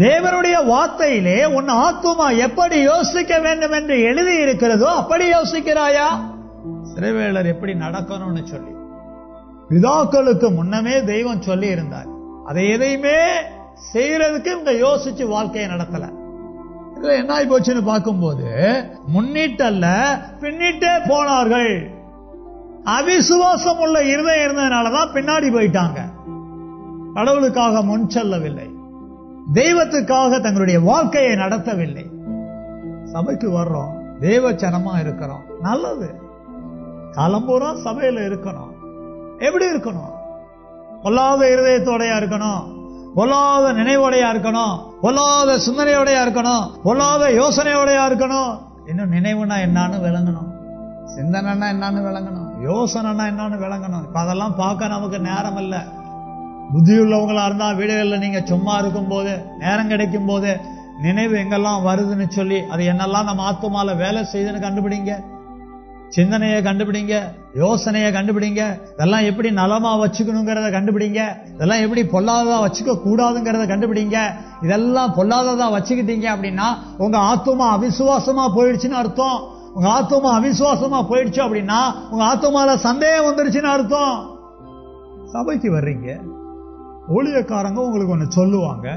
தேவனுடைய வார்த்தையிலே உன் ஆத்துமா எப்படி யோசிக்க வேண்டும் என்று எழுதி இருக்கிறதோ அப்படி யோசிக்கிறாயா? சிறைவேளர் எப்படி நடக்கணும்னு சொல்லி பிதாக்களுக்கு முன்னமே தெய்வம் சொல்லி இருந்தார். அதை எதையுமே செய்யறதுக்கு இவங்க யோசிச்சு வாழ்க்கையை நடத்தல. இதுல என்ன ஆகி போச்சுன்னு பார்க்கும்போது, முன்னிட்டல்ல பின்னிட்டே போனார்கள். அவிசுவாசம் உள்ள இருதயம் இருந்ததுனாலதான் பின்னாடி போயிட்டாங்க. கடவுளுக்காக முன் செல்லவில்லை, தெய்வத்துக்காக தங்களுடைய வாழ்க்கையை நடத்தவில்லை. சபைக்கு வர்றோம், தேவ ஜனமா இருக்கிறோம், நல்லது. காலம்பூரா சபையில இருக்கணும். எப்படி இருக்கணும்? பொல்லாத இருதயத்தோடையா இருக்கணும், பொல்லாத நினைவோடையா இருக்கணும், பொல்லாத சிந்தனையோடையா இருக்கணும், பொல்லாத யோசனையோடையா இருக்கணும். இன்னும் நினைவுனா என்னன்னு விளங்கணும், சிந்தனைனா என்னன்னு விளங்கணும், யோசனைனா என்னன்னு விளங்கணும். இப்ப அதெல்லாம் பார்க்க நமக்கு நேரம் இல்ல. புத்தியுள்ளவங்களா இருந்தா வீடுகளில் நீங்க சும்மா இருக்கும் போது, நேரம் கிடைக்கும் போது நினைவு எங்கெல்லாம் வருதுன்னு சொல்லி அது என்னெல்லாம் நம்ம ஆத்துமால வேலை செய்யுதுன்னு கண்டுபிடிங்க. சிந்தனையை கண்டுபிடிங்க, யோசனையை கண்டுபிடிங்க. இதெல்லாம் எப்படி நலமா வச்சுக்கணுங்கிறத கண்டுபிடிங்க. இதெல்லாம் எப்படி பொல்லாததா வச்சுக்க கூடாதுங்கிறத கண்டுபிடிங்க. இதெல்லாம் பொல்லாததா வச்சுக்கிட்டீங்க அப்படின்னா உங்க ஆத்துமா அவிசுவாசமா போயிடுச்சுன்னு அர்த்தம். உங்க ஆத்துமா அவிசுவாசமா போயிடுச்சு அப்படின்னா உங்க ஆத்துமால சந்தேகம் வந்துருச்சுன்னு அர்த்தம். சபைக்கு வர்றீங்க, ஊழியக்காரங்க உங்களுக்கு ஒண்ணு சொல்லுவாங்க,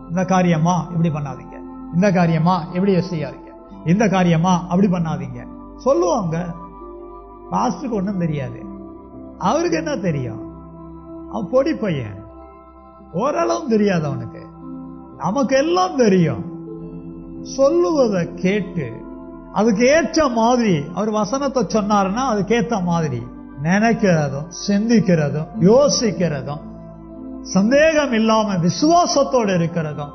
இந்த காரியமா இப்படி பண்ணாதீங்க, இந்த காரியமா இப்படி செய்யாதீங்க, இந்த காரியமா அப்படி பண்ணாதீங்க சொல்லுவாங்க. பாஸ்டருக்கு ஒண்ணும் தெரியாது, அவருக்கு என்ன தெரியும்? அவன் பொடி பையன், ஓரளவும் தெரியாது அவனுக்கு. நமக்கு எல்லாம் தெரியும். சொல்லுவதை கேட்டு அதுக்கு ஏற்ற மாதிரி அவர் வசனத்தை சொன்னாருன்னா அதுக்கேற்ற மாதிரி நினைக்கிறதும் சிந்திக்கிறதும் யோசிக்கிறதும் சந்தேகம் இல்லாம விசுவாசத்தோடு இருக்கிறதும்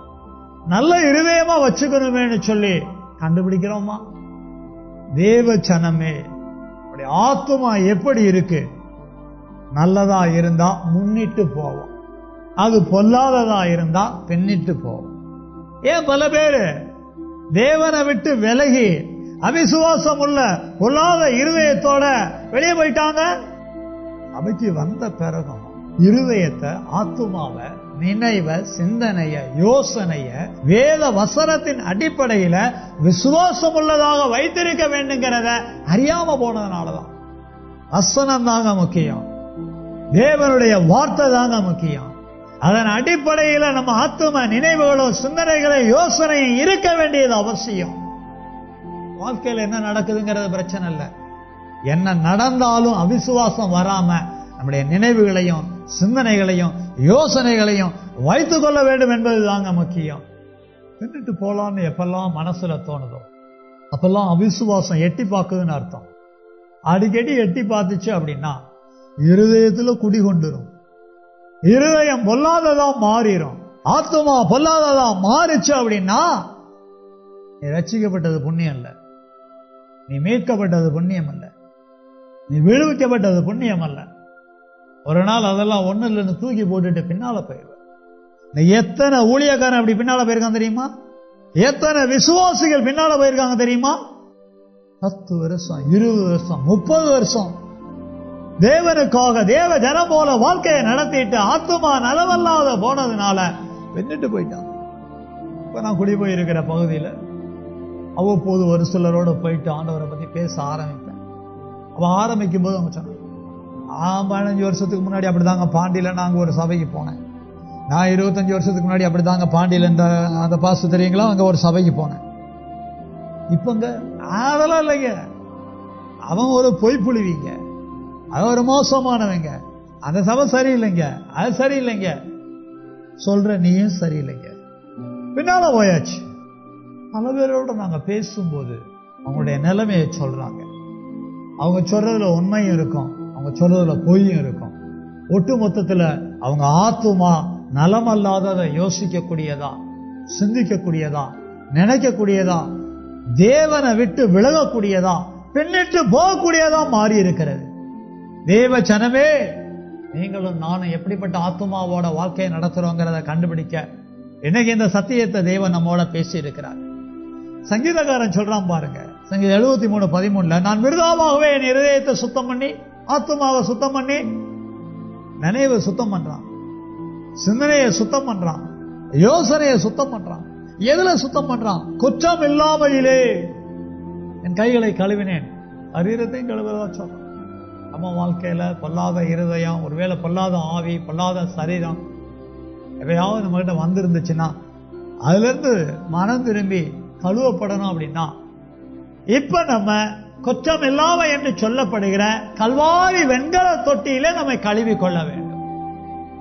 நல்ல இருதயமா வச்சுக்கணுமேனு சொல்லி கண்டுபிடிக்கிறோமா? தேவ ஜனமே, ஆத்துமா எப்படி இருக்கு? நல்லதா இருந்தா முன்னிட்டு போவோம், அது பொல்லாததா இருந்தா பின்னிட்டு போவோம். ஏன் பல பேரு தேவனை விட்டு விலகி அவிசுவாசம் உள்ள பொல்லாத இருதயத்தோட வெளியே போயிட்டாங்க? சபைக்கு வந்த பிறகும் இருதயத்தை, ஆத்துமாவை, நினைவ, சிந்தனைய, யோசனைய வேத வசனத்தின் அடிப்படையில விசுவாசம் உள்ளதாக வைத்திருக்க வேண்டுங்கிறத அறியாம போனதுனாலதான். வசனம் தாங்க முக்கியம், தேவனுடைய வார்த்தை தாங்க முக்கியம். அதன் அடிப்படையில நம்ம ஆத்தும நினைவுகளும் சிந்தனைகளும் யோசனையும் இருக்க வேண்டியது அவசியம். வாழ்க்கையில் என்ன நடக்குதுங்கிறது பிரச்சனை இல்லை, என்ன நடந்தாலும் அவிசுவாசம் வராம நம்முடைய நினைவுகளையும் சிந்தனைகளையும் யோசனைகளையும் வைத்துக் கொள்ள வேண்டும் என்பது தாங்க முக்கியம். பின்னிட்டு போலான்னு எப்பெல்லாம் மனசுல தோணுதோ, அப்பெல்லாம் அவிசுவாசம் எட்டி பார்க்குதுன்னு அர்த்தம். அடிக்கடி எட்டி பார்த்துச்சு அப்படின்னா இருதயத்துல குடி கொண்டுரும். இருதயம் பொல்லாததா மாறிடும். ஆத்மா பொல்லாததா மாறிச்சு அப்படின்னா நீ ரட்சிக்கப்பட்டது புண்ணியம் இல்ல, நீ மீட்கப்பட்டது புண்ணியம் அல்ல, நீ விடுவிக்கப்பட்டது புண்ணியம் அல்ல. ஒரு நாள் அதெல்லாம் ஒண்ணு இல்லைன்னு தூக்கி போட்டுட்டு பின்னால போயிடுவ. எத்தனை ஊழியக்காரன் அப்படி பின்னால போயிருக்காங்க தெரியுமா? எத்தனை விசுவாசிகள் பின்னால போயிருக்காங்க தெரியுமா? 10 வருஷம், 20 வருஷம், 30 வருஷம் தேவனுக்காக தேவ ஜனம் போல வாழ்க்கையை நடத்திட்டு ஆத்துமா நலவல்லாத போனதுனால வென்னுட்டு போயிட்டான். இப்ப நான் குடி போயிருக்கிற பகுதியில் அவ்வப்போது ஒரு சிலரோட போயிட்டு ஆண்டவரை பத்தி பேச ஆரம்பிப்பேன். அவ ஆரம்பிக்கும் போது அவங்க சொன்னாங்க, 15 வருஷத்துக்கு முன்னாடி அப்படிதாங்க பாண்டியில நாங்க ஒரு சபைக்கு போனேன். நான் 25 வருஷத்துக்கு முன்னாடி அப்படிதாங்க பாண்டியில அந்த பாசு தெரியுங்களா, அங்க ஒரு சபைக்கு போனேன். இப்பங்க அதெல்லாம் இல்லைங்க, அவன் ஒரு பொய் புழுவிங்க, அவன் ஒரு மோசமானவங்க, அந்த சபை சரியில்லைங்க, அது சரியில்லைங்க, சொல்ற நீயும் சரியில்லைங்க. பின்னால போயாச்சு. பல பேரோட நாங்க பேசும்போது அவங்களுடைய நிலைமையை சொல்றாங்க. அவங்க சொல்றதுல உண்மையும் இருக்கும், அவங்க சொல்றதுல பொய்யும் இருக்கும். ஒட்டு மொத்தத்துல அவங்க ஆத்துமா நலமல்லாததை யோசிக்கக்கூடியதா, சிந்திக்கக்கூடியதா, நினைக்கக்கூடியதா, தேவனை விட்டு விலகக்கூடியதா, பின்னிட்டு போகக்கூடியதா மாறி இருக்கிறது. தேவ ஜனமே, நீங்களும் நானும் எப்படிப்பட்ட ஆத்துமாவோட வாழ்க்கையை நடத்துறோங்கிறத கண்டுபிடிக்க இன்னைக்கு இந்த சத்தியத்தை தேவன் நம்மோட பேசி இருக்கிறார். சங்கீதக்காரன் சொல்றான் பாருங்க, சங்கீதம் 73:13, நான் மிருதாவாகவே என் இருதயத்தை சுத்தம் பண்ணி, ஆத்துமாவை சுத்தம் பண்ணி, நினைவை சுத்தம் பண்றான், சிந்தனையை சுத்தம் பண்றான், யோசனையை சுத்தம் பண்றான். எதுல சுத்தம் பண்றான்? குற்றம் இல்லாமையிலே என் கைகளை கழுவினேன், சரீரத்தையும் கழுவுறதா சொல்றான். நம்ம வாழ்க்கையில பொல்லாத இருதயம், ஒருவேளை பொல்லாத ஆவி, பொல்லாத சரீரம் எவையாவது நம்ம கிட்ட வந்திருந்துச்சுன்னா அதுல இருந்து மனம் திரும்பி கழுவப்படணும். அப்படின்னா இப்ப நம்ம குற்றம் இல்லாம என்று சொல்லப்படுகிற கல்வாரி வெண்கல தொட்டியில நம்மை கழுவி கொள்ள வேண்டும்.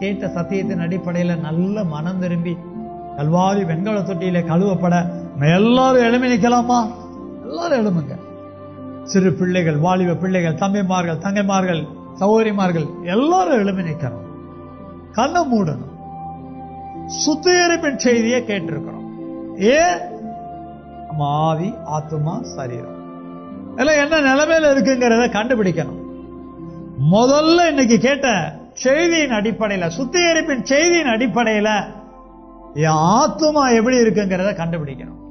கேட்ட சத்தியத்தின் அடிப்படையில நல்ல மனம் திரும்பி கல்வாரி வெண்கல தொட்டியில கழுவப்பட எல்லாரும் எழுமி நிக்கலாமா? எல்லாரும் எழுமுங்க. சிறு பிள்ளைகள், வாலிப பிள்ளைகள், தம்பிமார்கள், தங்கைமார்கள், சகோதரிமார்கள் எல்லாரும் எழுமி நிற்கணும். கண்ணை மூடணும். சுத்திகரிப்பின் செய்தியை கேட்டிருக்கிறோம். ஏன்? நம்ம ஆவி, ஆத்துமா, சரீரம் எல்லாம் என்ன நிலைமையில இருக்குங்கிறத கண்டுபிடிக்கணும். முதல்ல இன்னைக்கு கேட்ட செய்தியின் அடிப்படையில, சுத்திகரிப்பின் செய்தியின் அடிப்படையில என் ஆத்துமா எப்படி இருக்குங்கிறத கண்டுபிடிக்கணும்.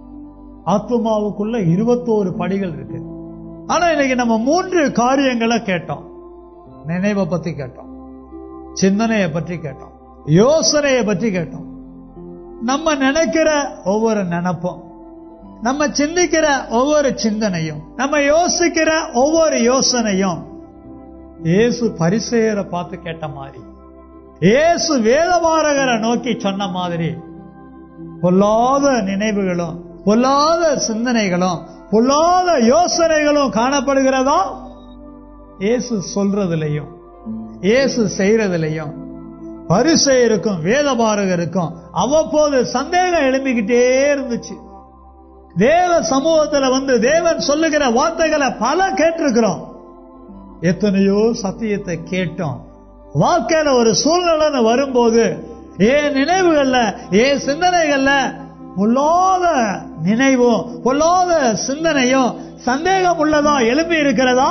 ஆத்துமாவுக்குள்ள 21 படிகள் இருக்கு. ஆனா இன்னைக்கு நம்ம 3 காரியங்களை கேட்டோம். நினைவை பத்தி கேட்டோம், சிந்தனையை பற்றி கேட்டோம், யோசனையை பற்றி கேட்டோம். நம்ம நினைக்கிற ஒவ்வொரு நினைப்பும், நம்ம சிந்திக்கிற ஒவ்வொரு சிந்தனையும், நம்ம யோசிக்கிற ஒவ்வொரு யோசனையும் இயேசு பரிசேயரை பார்த்து கேட்ட மாதிரி, இயேசு வேதபாரகரை நோக்கி சொன்ன மாதிரி பொல்லாத நினைவுகளும், பொல்லாத சிந்தனைகளும், பொல்லாத யோசனைகளும் காணப்படுகிறதா? இயேசு சொல்றதிலையும் இயேசு செய்யறதிலையும் பரிசேயருக்கும் வேதபாரகருக்கும் அவ்வப்போது சந்தேகம் எழும்பிக்கிட்டே இருந்துச்சு. தேவ சமூகத்துல வந்து தேவன் சொல்லுகிற வார்த்தைகளை பல கேட்டிருக்கிறோம். எத்தனையோ சத்தியத்தை கேட்டோம். வாழ்க்கையில ஒரு சூழ்நிலை வரும்போது ஏன் நினைவுகள்ல, ஏன் சிந்தனைகள்ல பொல்லாத நினைவும் பொல்லாத சிந்தனையும் சந்தேகம் உள்ளதா எழுப்பி இருக்கிறதா?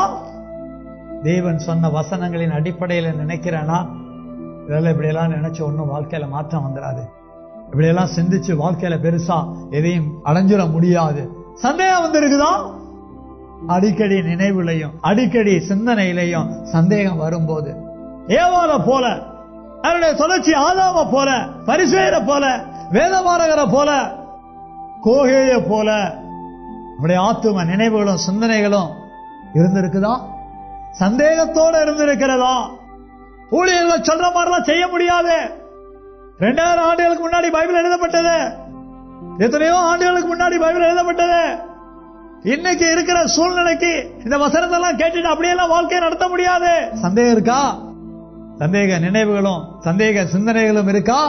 தேவன் சொன்ன வசனங்களின் அடிப்படையில் நினைக்கிறேனா? இதெல்லாம் இப்படியெல்லாம் நினைச்சு ஒன்னும் வாழ்க்கையில மாற்றம் வந்துடாது. இப்படியெல்லாம் சிந்திச்சு வாழ்க்கையில பெருசா எதையும் அடைஞ்சிட முடியாது. சந்தேகம் வந்திருக்குதா? அடிக்கடி நினைவுலையும் அடிக்கடி சிந்தனையிலையும் சந்தேகம் வரும்போது ஏவாள போல, அவருடைய தொடர்ச்சி ஆதாம போல, பரிசேயரை போல, வேதபாரகரை போல, கோகேய போல நம்முடைய ஆத்தும நினைவுகளும் சிந்தனைகளும் இருந்திருக்குதா? சந்தேகத்தோட இருந்திருக்கிறதா? ஊழியர்கள் சொல்ற மாதிரிலாம் செய்ய முடியாது. 2000 ஆண்டுகளுக்கு முன்னாடி பைபிள் எழுதப்பட்டது, எத்தனையோ ஆண்டுகளுக்கு முன்னாடி பைபிள் எழுதப்பட்டது. இன்னைக்கு இருக்கிற சூழ்நிலைக்கு இந்த வசனத்தெல்லாம் கேட்டுட்டு அப்படியெல்லாம் வாழ்க்கையை நடத்த முடியாது. சந்தேகம் இருக்கா? சந்தேக நினைவுகளும் சந்தேக சிந்தனைகளும் இருக்கா?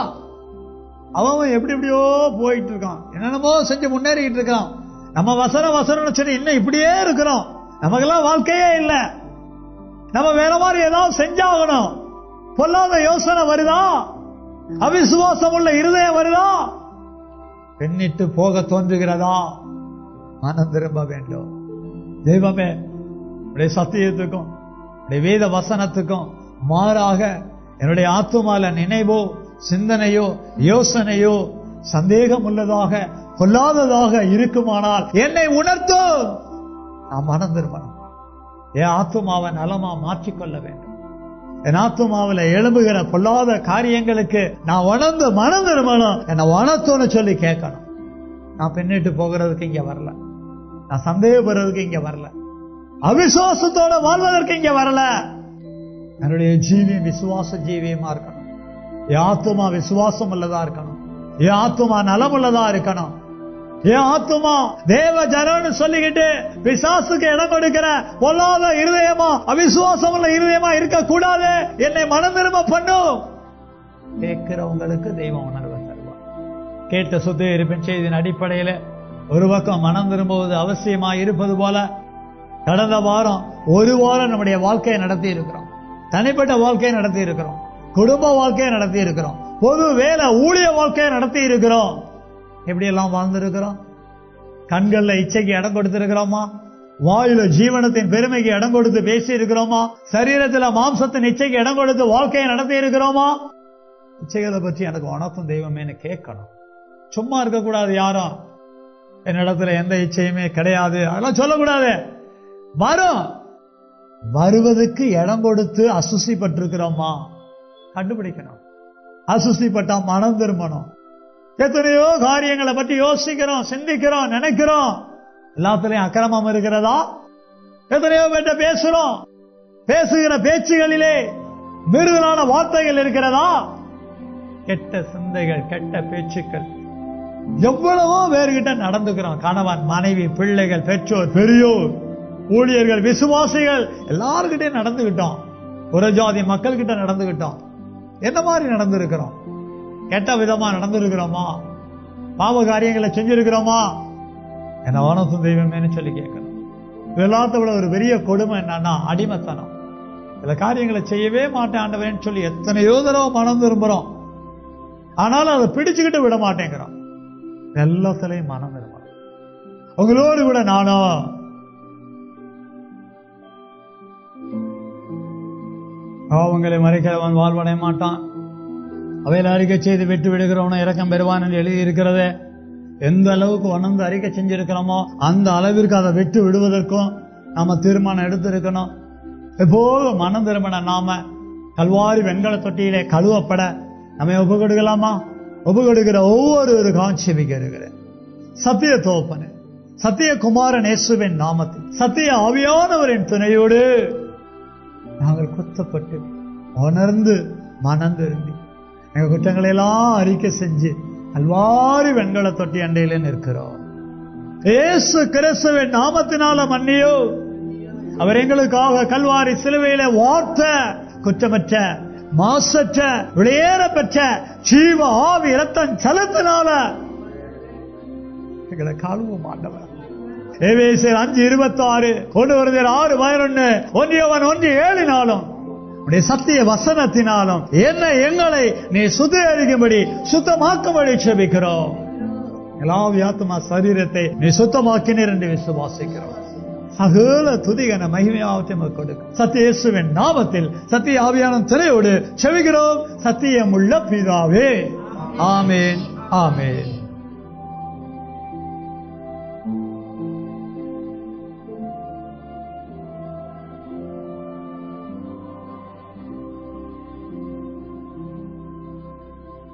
அவன் எப்படி எப்படியோ போயிட்டு இருக்கான், என்னென்னமோ செஞ்சு முன்னேறிக்கிட்டு இருக்கான். நம்ம வசனம் சொல்லி இன்னும் இப்படியே இருக்கிறோம், நமக்கெல்லாம் வாழ்க்கையே இல்லை, நம்ம வேற மாதிரி ஏதாவது செஞ்சாகணும், பொல்லாத யோசனை வருதா, அவிசுவாசம் உள்ள இருதயம் வருதா, பெண்ணிட்டு போக தோன்றுகிறதா, மனம் திரும்ப வேண்டும். தெய்வமே, உடைய சத்தியத்துக்கும் உடைய வேத வசனத்துக்கும் மாறாக என்னுடைய ஆத்துமால நினைவோ சிந்தனையோ யோசனையோ சந்தேகம் உள்ளதாக கொல்லாததாக இருக்குமானால் என்னை உணர்த்தும், நான் மனம் திரும்பணும். என் ஆத்துமாவை நலமா மாற்றிக்கொள்ள வேண்டும். என் ஆத்துமாவில எழும்புகிற பொல்லாத காரியங்களுக்கு நான் உணர்ந்து மனம் திரும்பணும். என்னை உணர்த்தோன்னு சொல்லி கேட்கணும். நான் பின்னிட்டு போகிறதுக்கு இங்க வரல, நான் சந்தேகப்படுறதுக்கு இங்க வரல, அவிசுவாசத்தோட வாழ்வதற்கு இங்க வரல. என்னுடைய ஜீவியம் விசுவாச ஜீவியமா இருக்கணும். என் ஆத்துமா விசுவாசம் உள்ளதா இருக்கணும். என் ஆத்துமா நலமுள்ளதா இருக்கணும். என் ஆத்துமா தேவ ஜனம்னு சொல்லிக்கிட்டு பிசாசுக்கு இடம் கொடுக்கிற பொல்லாத இருதயமா அவிசுவாசம் உள்ள இருதயமா இருக்க கூடாது. என்னை மனம் திரும்ப பண்ணும். கேட்கிறவங்களுக்கு தெய்வம் உணர்வு தருவார். கேட்ட சுத்திகரிப்பின் செய்தியின் அடிப்படையில ஒரு பக்கம் மனம் திரும்புவது அவசியமா இருப்பது போல கடந்த வாரம் ஒரு வாரம் நம்முடைய வாழ்க்கையை நடத்தி இருக்கிறோம். தனிப்பட்ட வாழ்க்கையை நடத்தி இருக்கிறோம், குடும்ப வாழ்க்கையை நடத்தி இருக்கிறோம், பொது வேலை ஊழிய வாழ்க்கையை நடத்தி இருக்கிறோம். எப்படி எல்லாம் வாழ்ந்திருக்கிறோம்? கண்கள்ல இச்சைக்கு இடம் கொடுத்திருக்கிறோமா? வாயில ஜீவனத்தின் பெருமைக்கு இடம் கொடுத்து பேசி இருக்கிறோமா? சரீரத்தில் மாம்சத்தின் இச்சைக்கு இடம் கொடுத்து வாழ்க்கையை நடத்தி இருக்கிறோமா? இச்சைகளை பற்றி எனக்கு உணர்த்தும் தெய்வமேன்னு கேட்கணும். சும்மா இருக்கக்கூடாது. யாரும் என்னிடத்துல எந்த இச்சையுமே கிடையாது அதெல்லாம் சொல்லக்கூடாது. வருவதற்கு இடம் கொடுத்து அசுசிப்பட்டிருக்கிறோமா கண்டுபிடிக்கணும். அசுசிப்பட்டா மனம் திரும்பணும். எத்தனையோ காரியங்களை பற்றி யோசிக்கிறோம், சிந்திக்கிறோம், நினைக்கிறோம். எல்லாத்திலையும் அக்கிரமம் இருக்கிறதா? எத்தனையோ பேட்ட பேசுறோம், பேசுகிற பேச்சுகளிலே மிருகலான வார்த்தைகள் இருக்கிறதா? கெட்ட சிந்தைகள், கெட்ட பேச்சுக்கள் எவ்வளவோ பேர்கிட்ட நடந்துக்கிறோம். கணவன், மனைவி, பிள்ளைகள், பெற்றோர், பெரியோர், ஊழியர்கள், விசுவாசிகள் எல்லாருக்கிட்டே நடந்துகிட்டோம். ஒரு ஜாதி மக்கள் கிட்ட நடந்துகிட்டோம். என்ன மாதிரி நடந்திருக்கிறோம்? கெட்ட விதமா நடந்திருக்கிறோமா? பாவ காரியங்களை செஞ்சிருக்கிறோமா? என்ன வனத்தும் தெய்வமேன்னு சொல்லி கேட்கணும். எல்லாத்த விட ஒரு பெரிய கொடுமை என்னன்னா அடிமைத்தனம். சில காரியங்களை செய்யவே மாட்டேன் ஆண்டவரேன்னு சொல்லி எத்தனையோ தடவை மனம் திரும்புறோம், ஆனாலும் அதை பிடிச்சுக்கிட்டு விட மாட்டேங்கிறோம். எல்லாத்திலையும் மனம் திரும்பணும். உங்களோடு கூட நானும் பாவங்களை மறைக்கிறவன் வாழ்வடைய மாட்டான், அவையில் அறிக்கை செய்து விட்டு விடுகிறவனும் இரக்கம் பெறுவான் என்று எழுதி இருக்கிறதே. எந்த அளவுக்கு உணர்ந்து அறிக்கை செஞ்சிருக்கிறோமோ அந்த அளவிற்கு அதை விட்டு விடுவதற்கும் நாம தீர்மானம் எடுத்திருக்கணும். எப்போதும் மனம் திரும்பின நாம கல்வாரி வெண்கல தொட்டியிலே கழுவப்பட நம்ம ஒப்பு கொடுக்கலாமா? ஒப்பு கொடுக்கிற ஒவ்வொரு காட்சிபிக்க இருக்கிறேன். சத்திய தோப்பனே, சத்திய குமாரன் இயேசுவின் நாமத்தில், சத்திய ஆவியானவரின் துணையோடு நாங்கள் குத்தப்பட்டு உணர்ந்து மனம் திரும்பி எங்க குற்றங்களை எல்லாம் அறிக்கை செஞ்சு கல்வாரி வெண்கல தொட்டி அண்டையில நிற்கிறோம். இயேசு கிறிஸ்துவின் நாமத்தினால மன்னியோ. அவர் எங்களுக்காக கல்வாரி சிலுவையில வார்த்த குற்றமற்ற மாசற்ற வெளியேற பெற்ற ஜீவ ஆவி இரத்தம் செலுத்தினால எங்களை காணுவோம் ஆண்டவர். எபேசியர் 5:26, 1 ஒன்றியவன் 1:7 உடைய சத்திய வசனத்தினாலும் எங்களை நீ சுத்திகரிக்கும்படி சுத்தமாக்கும்படி செபிக்கிறோம். எல்லா ஆத்துமா சரீரத்தை நீ சுத்தமாக்கினீர் என்று விசுவாசிக்கிறோம். சகல துதிகன மகிமையாவற்றை கொடுக்கும் சத்திய இயேசுவின் நாமத்தில் சத்திய ஆவியான திரையோடு செபிக்கிறோம். சத்தியமுள்ள பிதாவே, ஆமென், ஆமென்.